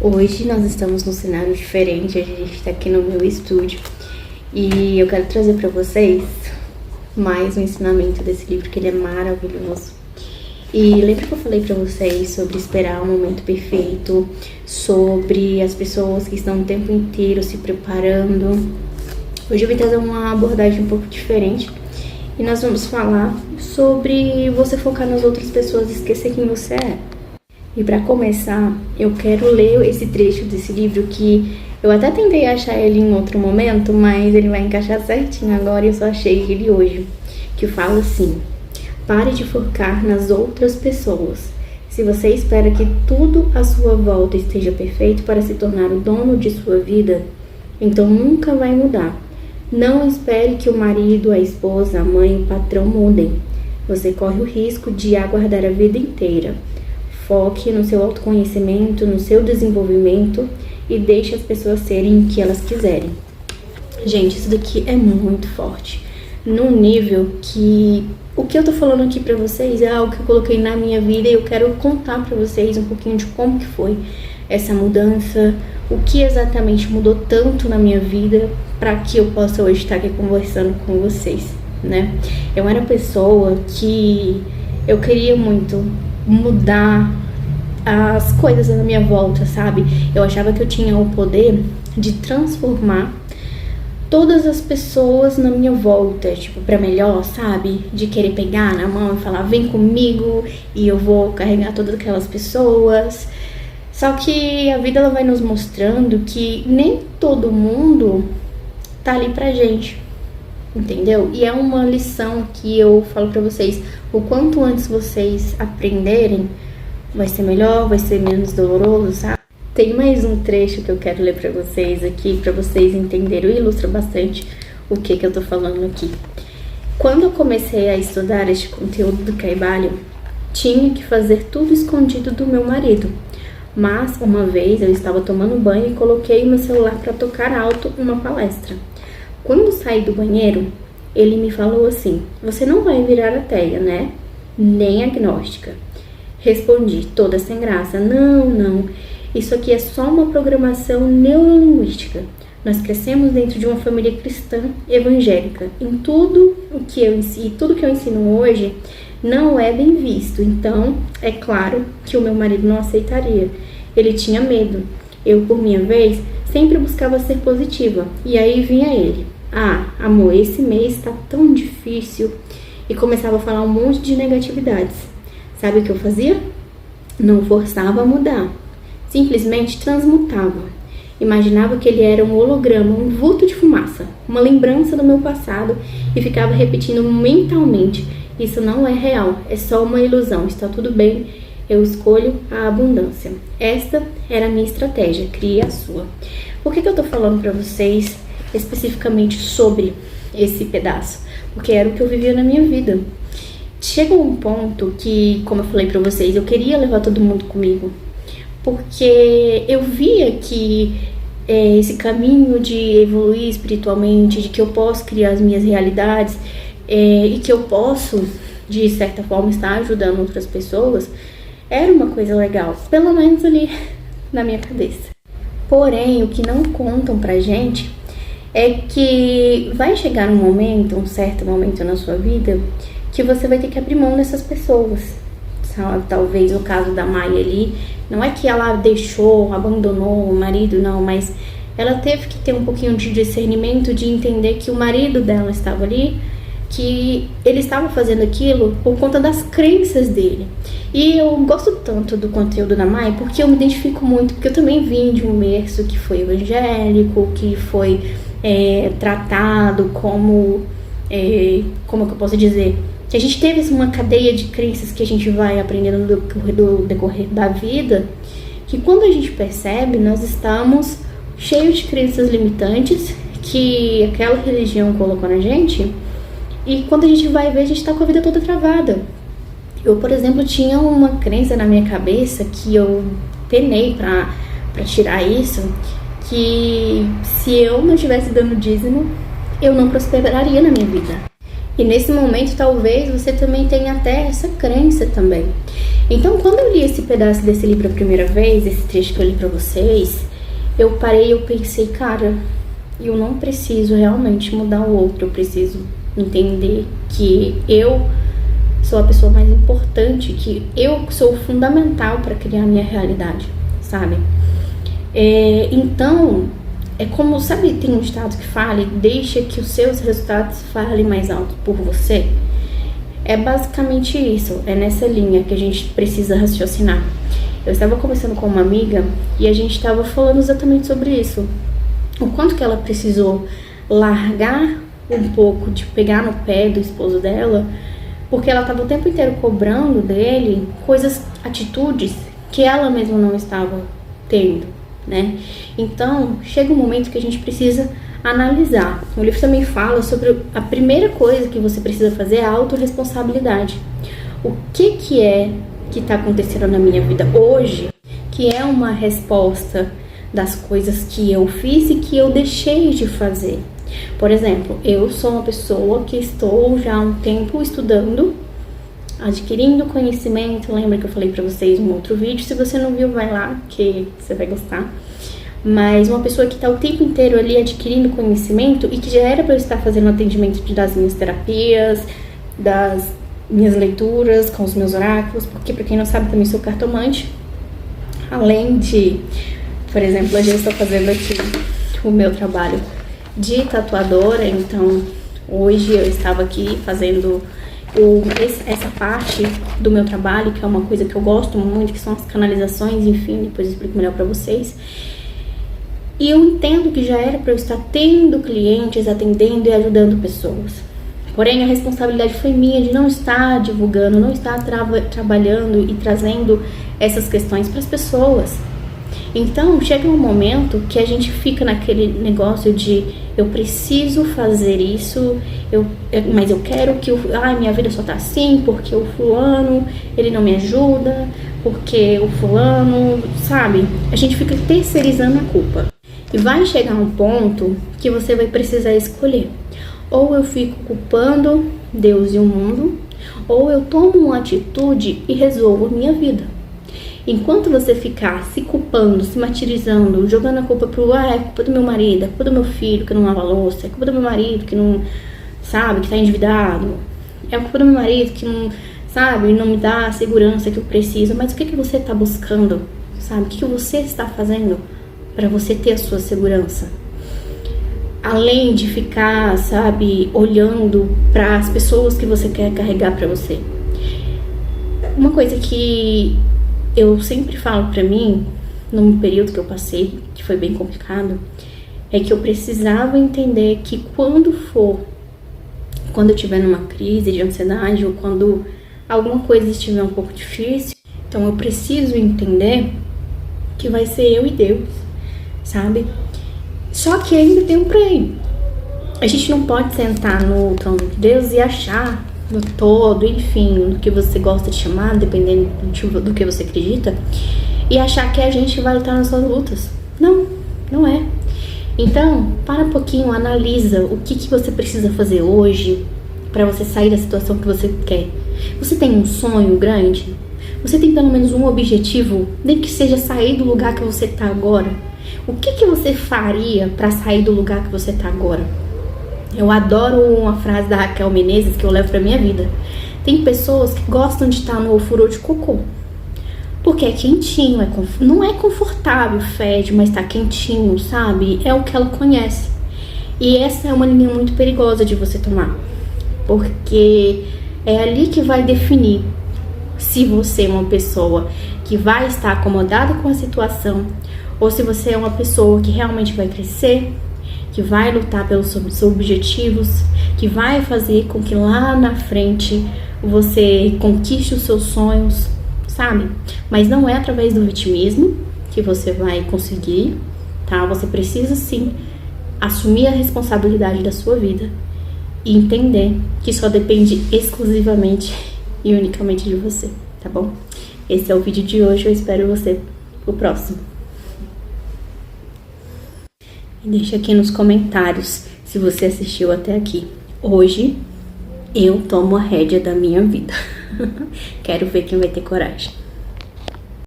Hoje nós estamos num cenário diferente, a gente está aqui no meu estúdio e eu quero trazer para vocês mais um ensinamento desse livro, que ele é maravilhoso. E lembra que eu falei para vocês sobre esperar o momento perfeito, sobre as pessoas que estão o tempo inteiro se preparando? Hoje eu vim trazer uma abordagem um pouco diferente e nós vamos falar sobre você focar nas outras pessoas e esquecer quem você é. E para começar, eu quero ler esse trecho desse livro que eu até tentei achar ele em outro momento, mas ele vai encaixar certinho agora e eu só achei ele hoje. Que fala assim: pare de focar nas outras pessoas. Se você espera que tudo à sua volta esteja perfeito para se tornar o dono de sua vida, então nunca vai mudar. Não espere que o marido, a esposa, a mãe, o patrão mudem. Você corre o risco de aguardar a vida inteira. Foque no seu autoconhecimento, no seu desenvolvimento e deixe as pessoas serem o que elas quiserem. Gente, isso daqui é muito forte. Num nível que o que eu tô falando aqui pra vocês é algo que eu coloquei na minha vida e eu quero contar pra vocês um pouquinho de como que foi essa mudança, o que exatamente mudou tanto na minha vida para que eu possa hoje estar aqui conversando com vocês, né? Eu era pessoa que eu queria muito mudar as coisas na minha volta, sabe? Eu achava que eu tinha o poder de transformar todas as pessoas na minha volta, tipo, pra melhor, sabe? De querer pegar na mão e falar, vem comigo e eu vou carregar todas aquelas pessoas. Só que a vida ela vai nos mostrando que nem todo mundo tá ali pra gente, entendeu? E é uma lição que eu falo pra vocês, o quanto antes vocês aprenderem, vai ser melhor, vai ser menos doloroso, sabe? Tem mais um trecho que eu quero ler pra vocês aqui, pra vocês entenderem, e ilustra bastante o que eu tô falando aqui. Quando eu comecei a estudar este conteúdo do Kybalion, tinha que fazer tudo escondido do meu marido. Mas, uma vez, eu estava tomando banho e coloquei meu celular para tocar alto uma palestra. Quando saí do banheiro, ele me falou assim: você não vai virar ateia, né? Nem agnóstica. Respondi, toda sem graça: não. Isso aqui é só uma programação neurolinguística. Nós crescemos dentro de uma família cristã evangélica. Em tudo que eu ensino hoje não é bem visto. Então, é claro que o meu marido não aceitaria. Ele tinha medo. Eu, por minha vez, sempre buscava ser positiva. E aí vinha ele: ah, amor, esse mês tá tão difícil. E começava a falar um monte de negatividades. Sabe o que eu fazia? Não forçava a mudar. Simplesmente transmutava. Imaginava que ele era um holograma, um vulto de fumaça, uma lembrança do meu passado e ficava repetindo mentalmente: isso não é real, é só uma ilusão, está tudo bem, eu escolho a abundância. Esta era a minha estratégia, crie a sua. Por que eu tô falando pra vocês especificamente sobre esse pedaço? Porque era o que eu vivia na minha vida. Chegou um ponto que, como eu falei pra vocês, eu queria levar todo mundo comigo, porque eu via que esse caminho de evoluir espiritualmente, de que eu posso criar as minhas realidades e que eu posso, de certa forma, estar ajudando outras pessoas, era uma coisa legal, pelo menos ali na minha cabeça. Porém, o que não contam pra gente é que vai chegar um certo momento na sua vida, que você vai ter que abrir mão dessas pessoas. Sabe? Talvez o caso da Maia ali, não é que ela deixou, abandonou o marido, não, mas ela teve que ter um pouquinho de discernimento, de entender que o marido dela estava ali, que ele estava fazendo aquilo por conta das crenças dele. E eu gosto tanto do conteúdo da Mai porque eu me identifico muito, porque eu também vim de um berço que foi evangélico, que foi tratado como que eu posso dizer, que a gente teve uma cadeia de crenças que a gente vai aprendendo no decorrer da vida, que quando a gente percebe, nós estamos cheios de crenças limitantes que aquela religião colocou na gente. E quando a gente vai ver, a gente tá com a vida toda travada. Eu, por exemplo, tinha uma crença na minha cabeça que eu penei pra tirar isso, que se eu não estivesse dando dízimo, eu não prosperaria na minha vida. E nesse momento, talvez, você também tenha até essa crença também. Então, quando eu li esse pedaço desse livro a primeira vez, esse trecho que eu li pra vocês, eu parei e eu pensei, cara, eu não preciso realmente mudar o outro, eu preciso entender que eu sou a pessoa mais importante, que eu sou fundamental para criar a minha realidade, sabe? Então, é como, sabe, tem um ditado que fala, deixa que os seus resultados falem mais alto por você. É basicamente isso, é nessa linha que a gente precisa raciocinar. Eu estava conversando com uma amiga e a gente estava falando exatamente sobre isso. O quanto que ela precisou largar um pouco de pegar no pé do esposo dela, porque ela estava o tempo inteiro cobrando dele coisas, atitudes que ela mesma não estava tendo, né? Então, chega um momento que a gente precisa analisar. O livro também fala sobre a primeira coisa que você precisa fazer é a autorresponsabilidade. O que é que está acontecendo na minha vida hoje, que é uma resposta das coisas que eu fiz e que eu deixei de fazer. Por exemplo, eu sou uma pessoa que estou já há um tempo estudando, adquirindo conhecimento. Lembra que eu falei pra vocês em um outro vídeo? Se você não viu, vai lá que você vai gostar. Mas uma pessoa que está o tempo inteiro ali adquirindo conhecimento e que já era para eu estar fazendo atendimento das minhas terapias, das minhas leituras com os meus oráculos, porque pra quem não sabe, também sou cartomante. Além de, por exemplo, eu já estou fazendo aqui o meu trabalho de tatuadora, então hoje eu estava aqui fazendo essa parte do meu trabalho, que é uma coisa que eu gosto muito, que são as canalizações, enfim, depois eu explico melhor pra vocês. E eu entendo que já era para eu estar tendo clientes, atendendo e ajudando pessoas. Porém, a responsabilidade foi minha de não estar divulgando, não estar trabalhando e trazendo essas questões para as pessoas. Então, chega um momento que a gente fica naquele negócio de eu preciso fazer isso, mas eu quero que minha vida só tá assim porque o fulano, ele não me ajuda, porque o fulano, sabe? A gente fica terceirizando a culpa. E vai chegar um ponto que você vai precisar escolher. Ou eu fico culpando Deus e o mundo, ou eu tomo uma atitude e resolvo a minha vida. Enquanto você ficar se culpando, se martirizando, jogando a culpa é culpa do meu marido, é culpa do meu filho que não lava a louça, é culpa do meu marido que não, sabe, que tá endividado, é culpa do meu marido que não, sabe, não me dá a segurança que eu preciso. Mas o que você tá buscando, sabe? O que você está fazendo para você ter a sua segurança? Além de ficar, sabe, olhando para as pessoas que você quer carregar para você. Uma coisa que eu sempre falo pra mim, num período que eu passei, que foi bem complicado, é que eu precisava entender que quando eu estiver numa crise de ansiedade ou quando alguma coisa estiver um pouco difícil, então eu preciso entender que vai ser eu e Deus, sabe? Só que ainda tem um porém. A gente não pode sentar no trono de Deus e achar no todo, enfim, do que você gosta de chamar, dependendo do que você acredita, e achar que a gente vai lutar nas suas lutas. Não, não é. Então, para um pouquinho, analisa o que você precisa fazer hoje para você sair da situação que você quer. Você tem um sonho grande? Você tem pelo menos um objetivo, nem que seja sair do lugar que você está agora? O que você faria para sair do lugar que você está agora? Eu adoro uma frase da Raquel Menezes que eu levo pra minha vida. Tem pessoas que gostam de estar no ofurô de cocô, porque é quentinho, não é confortável, fede, mas tá quentinho, sabe? É o que ela conhece. E essa é uma linha muito perigosa de você tomar, porque é ali que vai definir se você é uma pessoa que vai estar acomodada com a situação ou se você é uma pessoa que realmente vai crescer, que vai lutar pelos seus objetivos, que vai fazer com que lá na frente você conquiste os seus sonhos, sabe? Mas não é através do vitimismo que você vai conseguir, tá? Você precisa sim assumir a responsabilidade da sua vida e entender que só depende exclusivamente e unicamente de você, tá bom? Esse é o vídeo de hoje, eu espero você no próximo. E deixa aqui nos comentários se você assistiu até aqui. Hoje eu tomo a rédea da minha vida. Quero ver quem vai ter coragem.